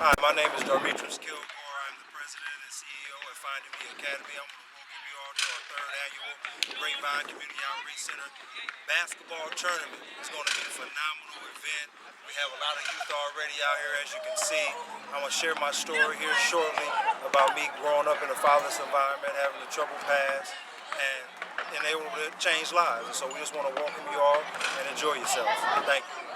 Hi, my name is Darryl. I'm the president and CEO at Finding Me Academy. I want to welcome you all to our third annual Grapevine Community Outreach Center basketball tournament. It's going to be a phenomenal event. We have a lot of youth already out here, as you can see. I'm going to share my story here shortly about me growing up in a fatherless environment, having a troubled past, and able to change lives. And so we just want to welcome you all and enjoy yourselves. Thank you.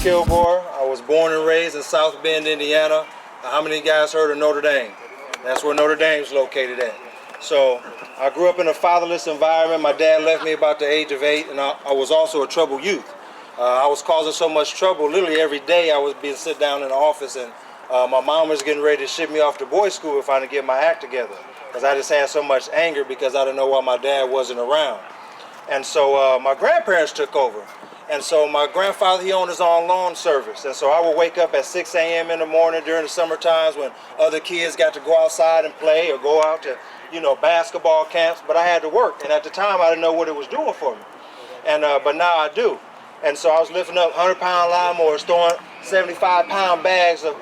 Kilgore. I was born and raised in South Bend, Indiana. How many guys heard of Notre Dame? That's where Notre Dame's located at. So I grew up in a fatherless environment. My dad left me about the age of 8, and I was also a troubled youth. I was causing so much trouble. Literally every day I was being sit down in the office, and my mom was getting ready to ship me off to boys' school if I didn't get my act together, because I just had so much anger because I didn't know why my dad wasn't around. And so my grandparents took over. And so my grandfather, he owned his own lawn service. And so I would wake up at 6 a.m. in the morning during the summer times when other kids got to go outside and play or go out to, basketball camps. But I had to work. And at the time, I didn't know what it was doing for me. And but now I do. And so I was lifting up 100-pound lawnmowers, throwing 75-pound bags of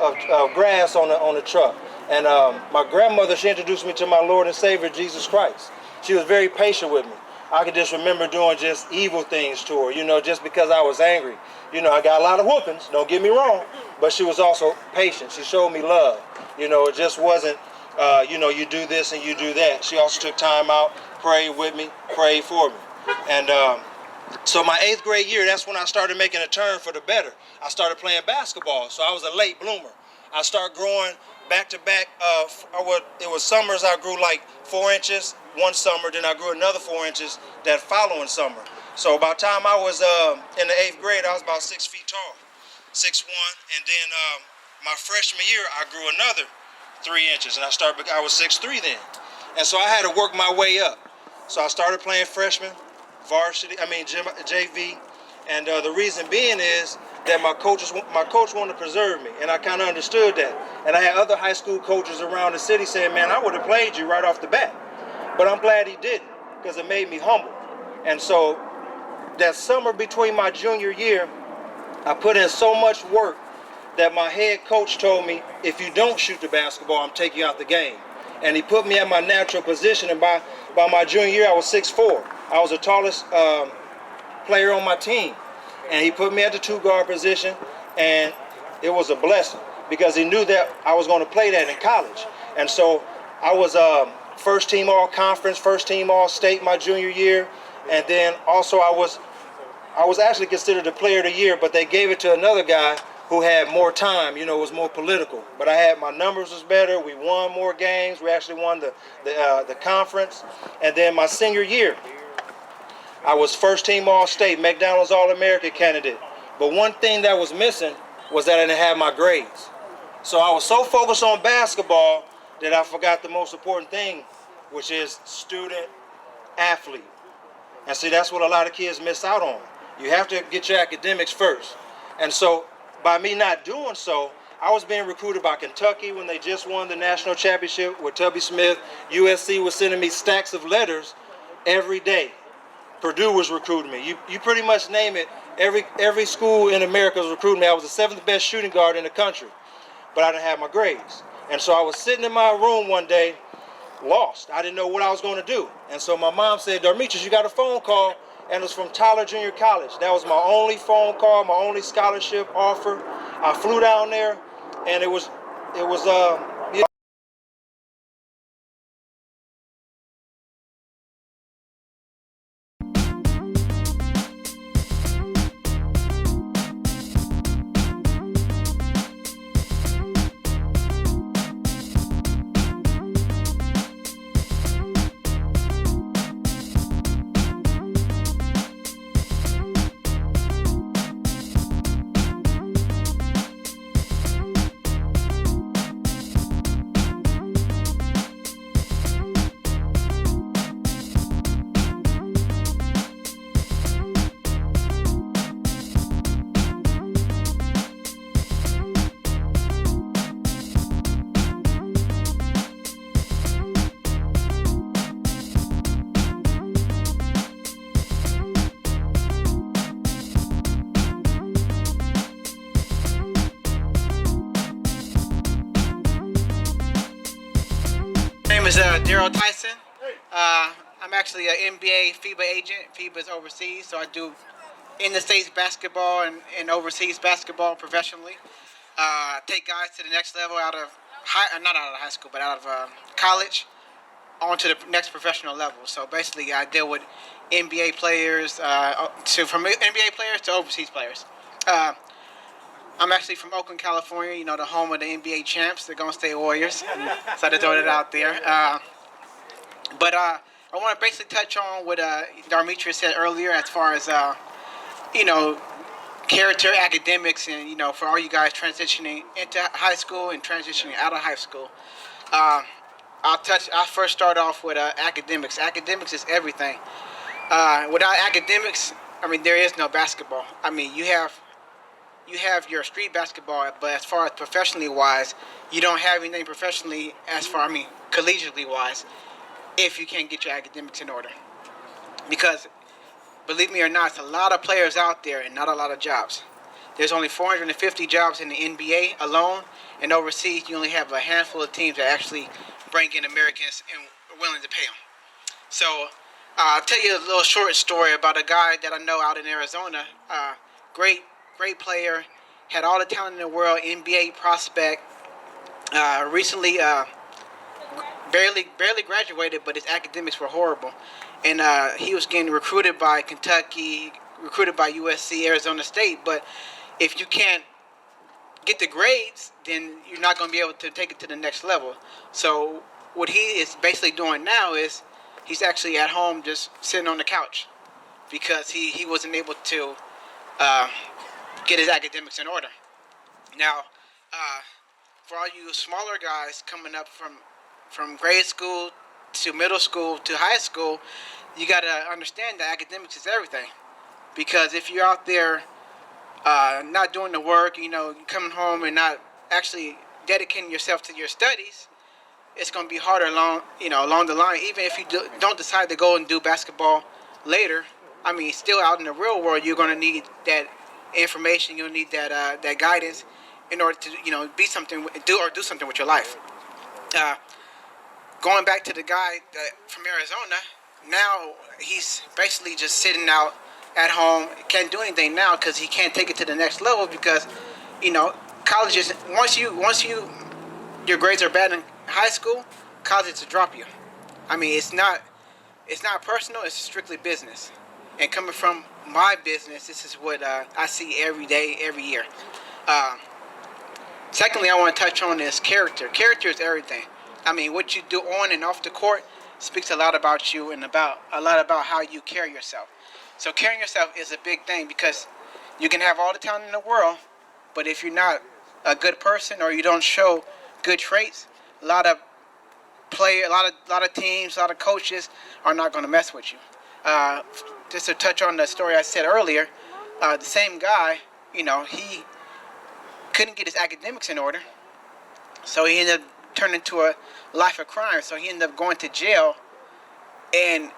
grass on the truck. And my grandmother, she introduced me to my Lord and Savior, Jesus Christ. She was very patient with me. I could just remember doing just evil things to her, just because I was angry. I got a lot of whoopings, don't get me wrong, but she was also patient. She showed me love. It just wasn't, you do this and you do that. She also took time out, prayed with me, prayed for me. And so my 8th grade year, that's when I started making a turn for the better. I started playing basketball, so I was a late bloomer. I started growing back to back. It was summers I grew like 4 inches one summer, then I grew another 4 inches that following summer. So by the time I was in the 8th grade, I was about 6 feet tall, 6'1", and then my freshman year, I grew another 3 inches, and I was 6'3" then. And so I had to work my way up. So I started playing freshman, JV, and the reason being is that my coach wanted to preserve me, and I kind of understood that. And I had other high school coaches around the city saying, man, I would have played you right off the bat. But I'm glad he didn't, because it made me humble. And so that summer between my junior year, I put in so much work that my head coach told me, if you don't shoot the basketball, I'm taking you out the game. And he put me at my natural position, and by my junior year, I was 6'4". I was the tallest player on my team. And he put me at the 2-guard position, and it was a blessing, because he knew that I was going to play that in college. And so I was first team all-conference, first team all-state my junior year, and then also I was actually considered the player of the year, but they gave it to another guy who had more time, was more political. But my numbers was better, we won more games, we actually won the conference. And then my senior year, I was first team all-state, McDonald's All-American candidate. But one thing that was missing was that I didn't have my grades. So I was so focused on basketball that I forgot the most important thing, which is student athlete. And see, that's what a lot of kids miss out on. You have to get your academics first. And so by me not doing so, I was being recruited by Kentucky when they just won the national championship with Tubby Smith. USC was sending me stacks of letters every day. Purdue was recruiting me. You pretty much name it. Every school in America was recruiting me. I was the 7th best shooting guard in the country, but I didn't have my grades. And so I was sitting in my room one day, lost. I didn't know what I was going to do. And so my mom said, Demetrius, you got a phone call, and it was from Tyler Junior College. That was my only phone call, my only scholarship offer. I flew down there, and it was My name is Darryl Tyson. I'm actually an NBA FIBA agent. FIBA is overseas, so I do in the States basketball and overseas basketball professionally. Take guys to the next level out of not out of high school, but out of college, on to the next professional level. So basically, I deal with NBA players, from NBA players to overseas players. I'm actually from Oakland, California, the home of the NBA champs, the Golden State Warriors. So I had to throw that out there. But I want to basically touch on what Demetrius said earlier as far as, character, academics, and, for all you guys transitioning into high school and transitioning out of high school. I'll first start off with academics. Academics is everything. Without academics, there is no basketball. You have your street basketball, but as far as professionally wise, you don't have anything professionally collegiately wise, if you can't get your academics in order. Because, believe me or not, it's a lot of players out there and not a lot of jobs. There's only 450 jobs in the NBA alone, and overseas you only have a handful of teams that actually bring in Americans and are willing to pay them. So, I'll tell you a little short story about a guy that I know out in Arizona. Great player, had all the talent in the world, NBA prospect. Recently, barely graduated, but his academics were horrible, and he was getting recruited by Kentucky, recruited by USC, Arizona State. But if you can't get the grades, then you're not going to be able to take it to the next level. So what he is basically doing now is he's actually at home just sitting on the couch because he wasn't able to get his academics in order. Now, for all you smaller guys coming up from grade school to middle school to high school, you got to understand that academics is everything. Because if you're out there not doing the work, coming home and not actually dedicating yourself to your studies, it's going to be harder along the line. Even if you don't decide to go and do basketball later, still out in the real world, you're going to need that information. You'll need that guidance in order to do something with your life. Going back to the guy from Arizona, now he's basically just sitting out at home, can't do anything now because he can't take it to the next level because colleges, once your grades are bad in high school, colleges will drop you. It's not personal, it's strictly business. And coming from my business, this is what I see every day, every year. Secondly, I want to touch on is character. Character is everything. What you do on and off the court speaks a lot about you and a lot about how you carry yourself. So carrying yourself is a big thing because you can have all the talent in the world, but if you're not a good person or you don't show good traits, a lot of teams, a lot of coaches are not going to mess with you. Just to touch on the story I said earlier, the same guy, he couldn't get his academics in order, so he ended up turning into a life of crime. So he ended up going to jail, and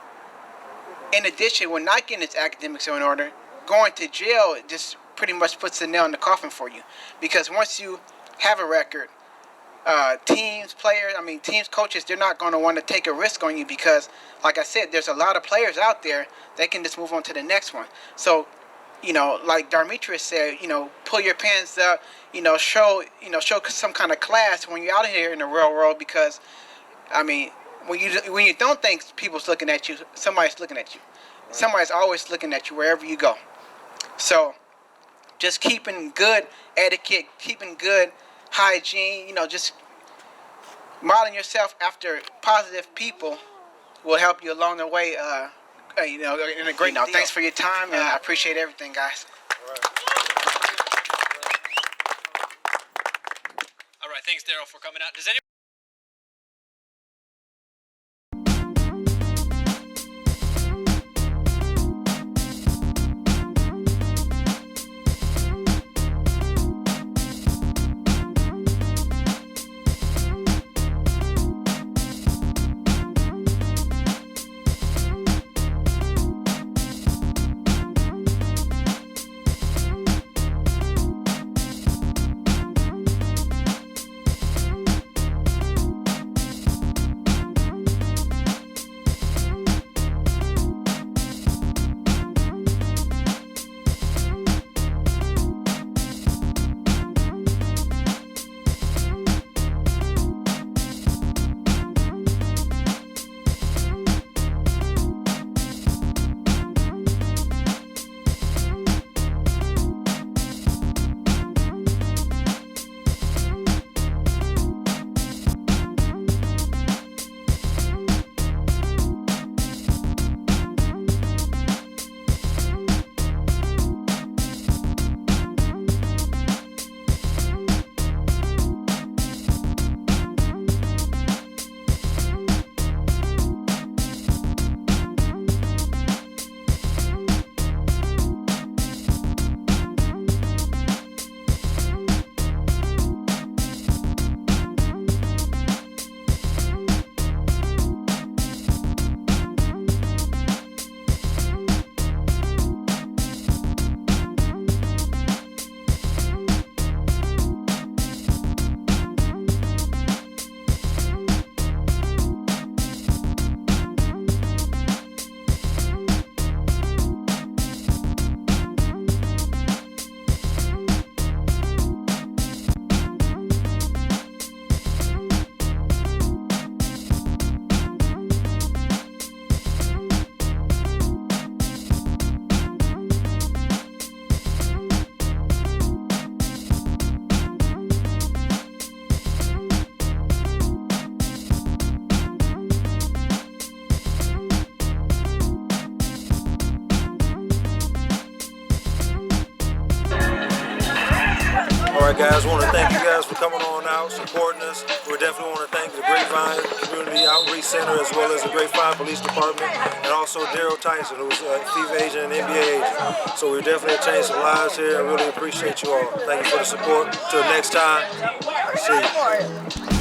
in addition, when not getting his academics in order, going to jail just pretty much puts the nail in the coffin for you, because once you have a record, teams, players, teams, coaches, they're not going to want to take a risk on you because, like I said, there's a lot of players out there. They can just move on to the next one. So, like Darmitris said, pull your pants up, show some kind of class when you're out here in the real world because, when you don't think people's looking at you, somebody's looking at you. Somebody's always looking at you wherever you go. So, just keeping good etiquette, keeping good hygiene, just modeling yourself after positive people will help you along the way. In a great. Thanks for your time, and I appreciate everything, guys. All right, thanks, Darryl, for coming out. Does anyone? Alright guys, I want to thank you guys for coming on out, supporting us. We definitely want to thank the Grapevine Community Outreach Center as well as the Grapevine Police Department and also Darryl Tyson, who's a FIBA agent and NBA agent. So we definitely changed some lives here and really appreciate you all. Thank you for the support. Till next time, see you.